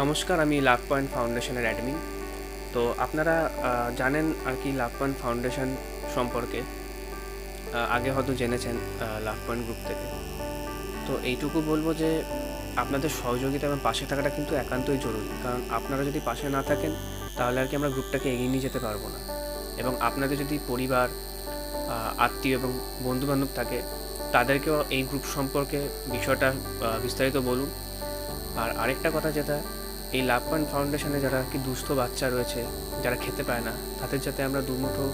নমস্কার, আমি লাভ পয়েন্ট ফাউন্ডেশনের অ্যাডমিন। তো আপনারা জানেন আর কি লাভ পয়েন্ট ফাউন্ডেশন সম্পর্কে আগে হয়তো জেনেছেন লাভ পয়েন্ট গ্রুপ থেকে। তো এইটুকু বলবো যে আপনাদের সহযোগিতা এবং পাশে থাকাটা কিন্তু একান্তই জরুরি, কারণ আপনারা যদি পাশে না থাকেন তাহলে আর কি আমরা গ্রুপটাকে এগিয়ে নিয়ে যেতে পারবো না। এবং আপনাদের যদি পরিবার, আত্মীয় এবং বন্ধুবান্ধব থাকে, তাদেরকেও এই গ্রুপ সম্পর্কে বিষয়টা বিস্তারিত বলুন। আর আরেকটা কথা, যেটা এই লাভ পয়েন্ট ফাউন্ডেশনে যারা কি দুস্থ বাচ্চা রয়েছে, যারা খেতে পায় না, তাদের যাতে আমরা দুমুঠো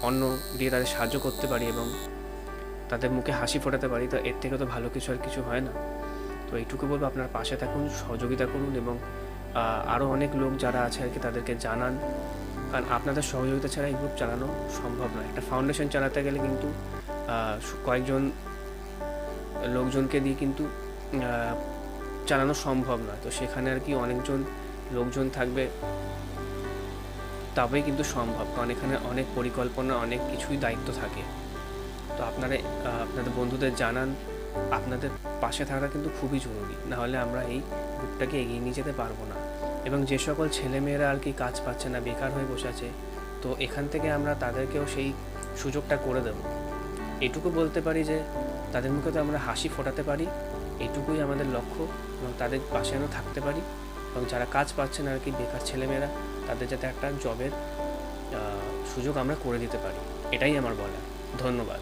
অন্ন দিয়ে তাদের সাহায্য করতে পারি এবং তাদের মুখে হাসি ফোটাতে পারি, তো এর থেকে তো ভালো কিছু আর কিছু হয় না। তো এইটুকু বলবো, আপনার পাশে থাকুন, সহযোগিতা করুন এবং আরও অনেক লোক যারা আছে আর কি তাদেরকে জানান, কারণ আপনাদের সহযোগিতা ছাড়া এই গ্রুপ চালানো সম্ভব নয়। একটা ফাউন্ডেশন চালাতে গেলে কিন্তু কয়েকজন লোকজনকে দিয়ে কিন্তু চালানো সম্ভব নয়। তো সেখানে আর কি অনেকজন লোকজন থাকবে, তবেই কিন্তু সম্ভব, কারণ এখানে অনেক পরিকল্পনা, অনেক কিছুই দায়িত্ব থাকে। তো আপনারা আপনাদের বন্ধুদের জানান, আপনাদের পাশে থাকাটা কিন্তু খুবই জরুরি, নাহলে আমরা এই গ্রুপটাকে এগিয়ে নিয়ে যেতে পারবো না। এবং যে সকল ছেলেমেয়েরা আর কি কাজ পাচ্ছে না, বেকার হয়ে বসে আছে, তো এখান থেকে আমরা তাদেরকেও সেই সুযোগটা করে দেব। এটুকু বলতে পারি যে তাদের মুখে তো আমরা হাসি ফোটাতে পারি, এইটুকুই আমাদের লক্ষ্য, এবং তাদের পাশে যেন থাকতে পারি। এবং যারা কাজ পাচ্ছে না আর কি, বেকার ছেলেমেয়েরা, তাদের যাতে একটা জবের সুযোগ আমরা করে দিতে পারি, এটাই আমার বলা। ধন্যবাদ।